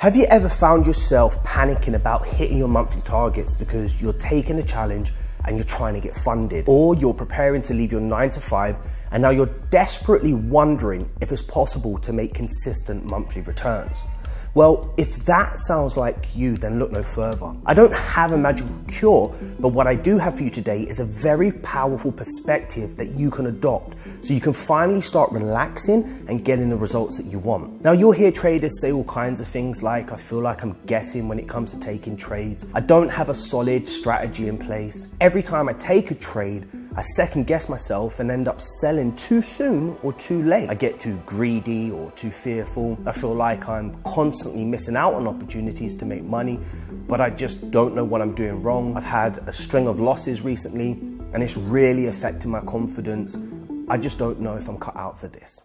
Have you ever found yourself panicking about hitting your monthly targets because you're taking a challenge and you're trying to get funded, or you're preparing to leave your 9 to 5 and now you're desperately wondering if it's possible to make consistent monthly returns? Well, if that sounds like you, then look no further. I don't have a magical cure, but what I do have for you today is a very powerful perspective that you can adopt so you can finally start relaxing and getting the results that you want. Now, you'll hear traders say all kinds of things like, I feel like I'm guessing when it comes to taking trades. I don't have a solid strategy in place. Every time I take a trade, I second guess myself and end up selling too soon or too late. I get too greedy or too fearful. I feel like I'm constantly missing out on opportunities to make money, but I just don't know what I'm doing wrong. I've had a string of losses recently and it's really affecting my confidence. I just don't know if I'm cut out for this.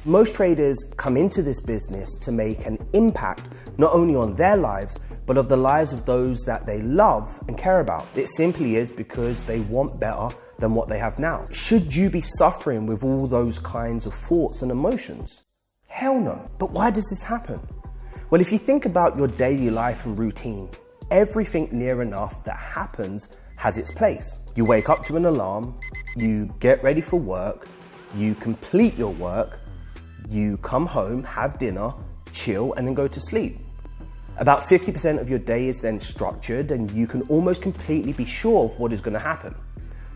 Most traders come into this business to make an impact not only on their lives, but of the lives of those that they love and care about. It simply is because they want better than what they have now. Should you be suffering with all those kinds of thoughts and emotions? Hell no. But why does this happen? Well, if you think about your daily life and routine, everything near enough that happens has its place. You wake up to an alarm, you get ready for work, you complete your work, you come home, have dinner, chill, and then go to sleep. About 50% of your day is then structured and you can almost completely be sure of what is going to happen.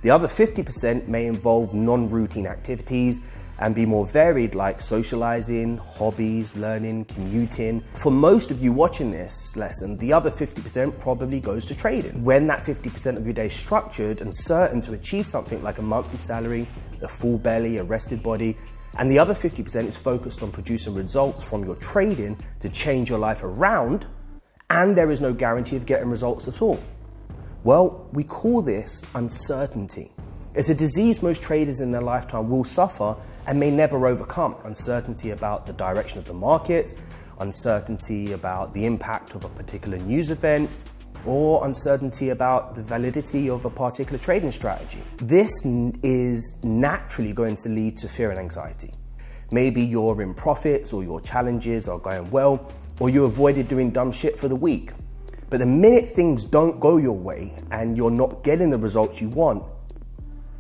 The other 50% may involve non-routine activities and be more varied, like socializing, hobbies, learning, commuting. For most of you watching this lesson, the other 50% probably goes to trading. When that 50% of your day is structured and certain to achieve something like a monthly salary, a full belly, a rested body, and the other 50% is focused on producing results from your trading to change your life around, and there is no guarantee of getting results at all. Well, we call this uncertainty. It's a disease most traders in their lifetime will suffer and may never overcome. Uncertainty about the direction of the markets, uncertainty about the impact of a particular news event, or uncertainty about the validity of a particular trading strategy. This is naturally going to lead to fear and anxiety. Maybe you're in profits or your challenges are going well, or you avoided doing dumb shit for the week. But the minute things don't go your way and you're not getting the results you want,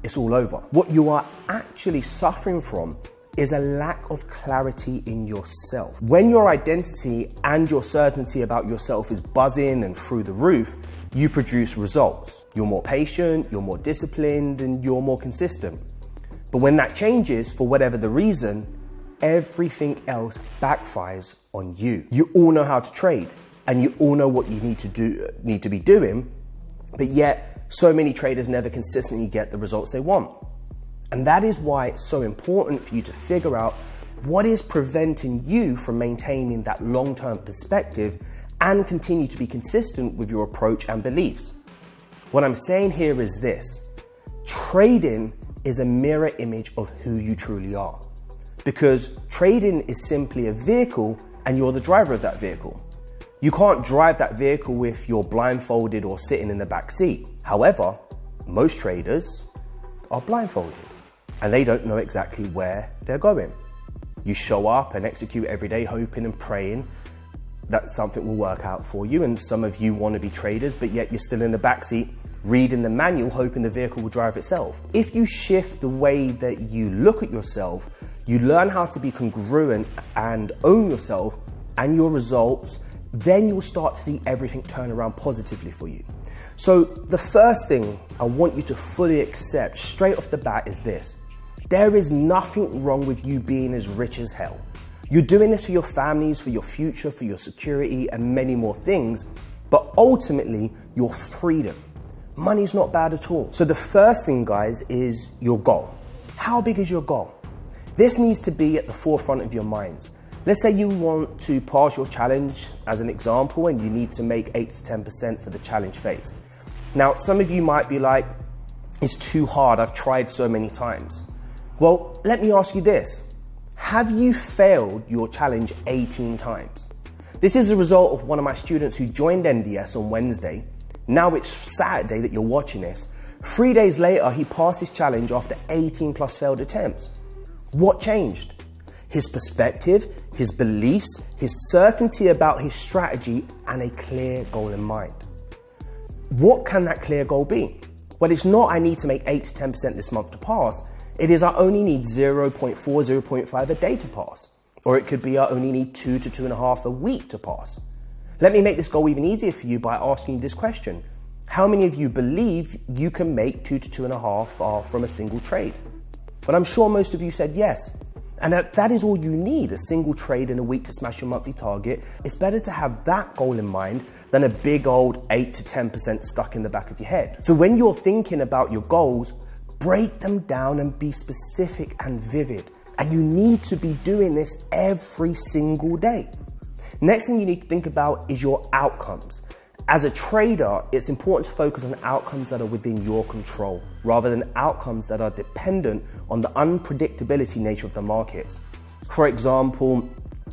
it's all over. What you are actually suffering from is a lack of clarity in yourself. When your identity and your certainty about yourself is buzzing and through the roof, you produce results. You're more patient, you're more disciplined, and you're more consistent. But when that changes, for whatever the reason, everything else backfires on you. You all know how to trade, and you all know what you need to be doing, but yet so many traders never consistently get the results they want. And that is why it's so important for you to figure out what is preventing you from maintaining that long-term perspective and continue to be consistent with your approach and beliefs. What I'm saying here is this: trading is a mirror image of who you truly are, because trading is simply a vehicle and you're the driver of that vehicle. You can't drive that vehicle if you're blindfolded or sitting in the back seat. However, most traders are blindfolded and they don't know exactly where they're going. You show up and execute every day hoping and praying that something will work out for you. And some of you want to be traders, but yet you're still in the backseat reading the manual hoping the vehicle will drive itself. If you shift the way that you look at yourself, you learn how to be congruent and own yourself and your results, then you'll start to see everything turn around positively for you. So the first thing I want you to fully accept straight off the bat is this: there is nothing wrong with you being as rich as hell. You're doing this for your families, for your future, for your security, and many more things, but ultimately your freedom. Money's not bad at all. So the first thing, guys, is your goal. How big is your goal? This needs to be at the forefront of your minds. Let's say you want to pass your challenge as an example, and you need to make 8 to 10% for the challenge phase. Now, some of you might be like, it's too hard, I've tried so many times. Well, let me ask you this: have you failed your challenge 18 times? This is a result of one of my students who joined NDS on Wednesday. Now it's Saturday that you're watching this. 3 days later, he passed his challenge after 18 plus failed attempts. What changed? His perspective, his beliefs, his certainty about his strategy, and a clear goal in mind. What can that clear goal be? Well, it's not I need to make 8 to 10% this month to pass. It is I only need 0.4, 0.5 a day to pass. Or it could be I only need 2 to 2.5 a week to pass. Let me make this goal even easier for you by asking you this question. How many of you believe you can make 2 to 2.5 from a single trade? But I'm sure most of you said yes. And that is all you need, a single trade in a week to smash your monthly target. It's better to have that goal in mind than a big old 8 to 10% stuck in the back of your head. So when you're thinking about your goals, break them down and be specific and vivid. And you need to be doing this every single day. Next thing you need to think about is your outcomes. As a trader, it's important to focus on outcomes that are within your control, rather than outcomes that are dependent on the unpredictability nature of the markets. For example,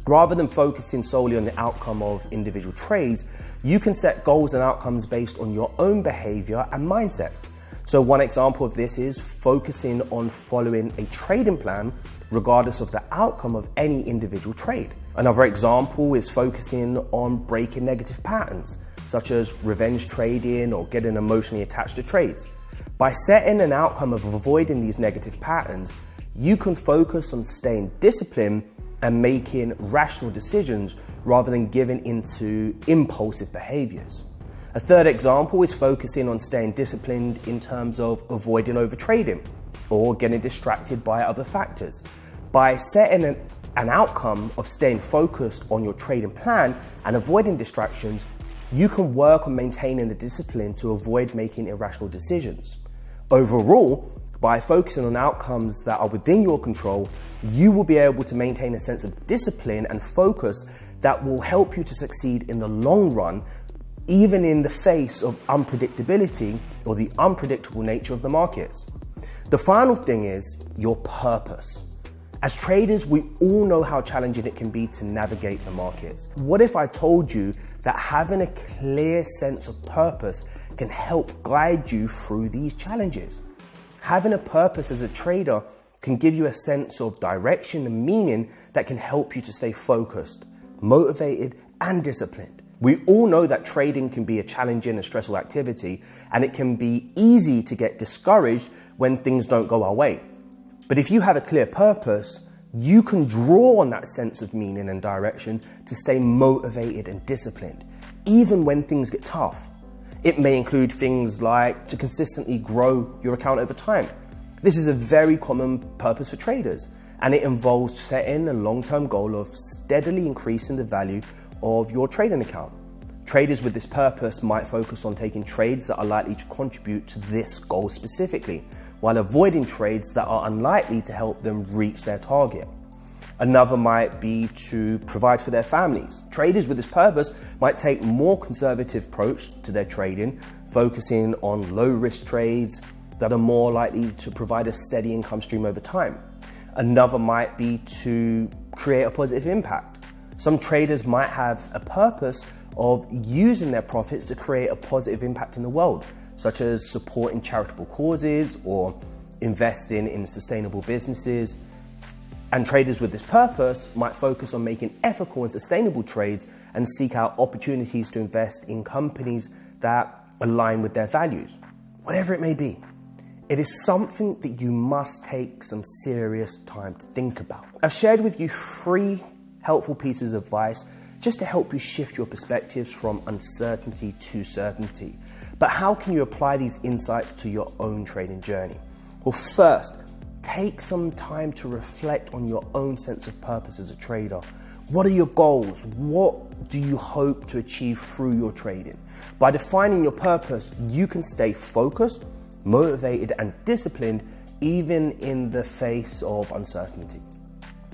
rather than focusing solely on the outcome of individual trades, you can set goals and outcomes based on your own behavior and mindset. So one example of this is focusing on following a trading plan regardless of the outcome of any individual trade. Another example is focusing on breaking negative patterns, such as revenge trading or getting emotionally attached to trades. By setting an outcome of avoiding these negative patterns, you can focus on staying disciplined and making rational decisions rather than giving into impulsive behaviors. A third example is focusing on staying disciplined in terms of avoiding overtrading or getting distracted by other factors. By setting an outcome of staying focused on your trading plan and avoiding distractions, you can work on maintaining the discipline to avoid making irrational decisions. Overall, by focusing on outcomes that are within your control, you will be able to maintain a sense of discipline and focus that will help you to succeed in the long run, even in the face of unpredictability or the unpredictable nature of the markets. The final thing is your purpose. As traders, we all know how challenging it can be to navigate the markets. What if I told you that having a clear sense of purpose can help guide you through these challenges? Having a purpose as a trader can give you a sense of direction and meaning that can help you to stay focused, motivated, and disciplined. We all know that trading can be a challenging and stressful activity, and it can be easy to get discouraged when things don't go our way. But if you have a clear purpose, you can draw on that sense of meaning and direction to stay motivated and disciplined, even when things get tough. It may include things like to consistently grow your account over time. This is a very common purpose for traders, and it involves setting a long-term goal of steadily increasing the value of your trading account. Traders with this purpose might focus on taking trades that are likely to contribute to this goal specifically, while avoiding trades that are unlikely to help them reach their target. Another might be to provide for their families. Traders with this purpose might take a more conservative approach to their trading, focusing on low-risk trades that are more likely to provide a steady income stream over time. Another might be to create a positive impact. Some traders might have a purpose of using their profits to create a positive impact in the world, such as supporting charitable causes or investing in sustainable businesses. And traders with this purpose might focus on making ethical and sustainable trades and seek out opportunities to invest in companies that align with their values. Whatever it may be, it is something that you must take some serious time to think about. I've shared with you 3 helpful pieces of advice just to help you shift your perspectives from uncertainty to certainty. But how can you apply these insights to your own trading journey? Well, first, take some time to reflect on your own sense of purpose as a trader. What are your goals? What do you hope to achieve through your trading? By defining your purpose, you can stay focused, motivated, and disciplined even in the face of uncertainty.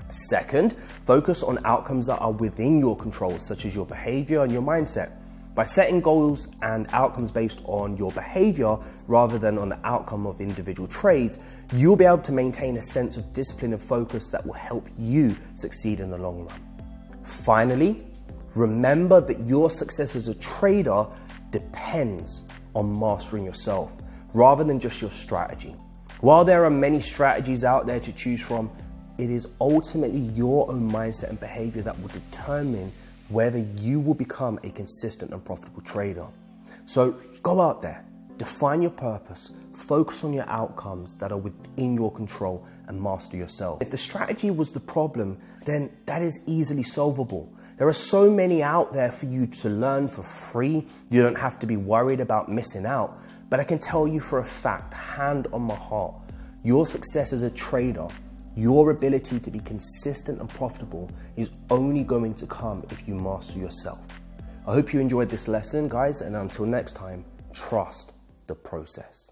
Second, focus on outcomes that are within your control, such as your behavior and your mindset. By setting goals and outcomes based on your behavior rather than on the outcome of individual trades, you'll be able to maintain a sense of discipline and focus that will help you succeed in the long run. Finally, remember that your success as a trader depends on mastering yourself rather than just your strategy. While there are many strategies out there to choose from, it is ultimately your own mindset and behavior that will determine whether you will become a consistent and profitable trader. So go out there, define your purpose, focus on your outcomes that are within your control, and master yourself. If the strategy was the problem, then that is easily solvable. There are so many out there for you to learn for free. You don't have to be worried about missing out. But I can tell you for a fact, hand on my heart, your success as a trader, your ability to be consistent and profitable is only going to come if you master yourself. I hope you enjoyed this lesson, guys, and until next time, trust the process.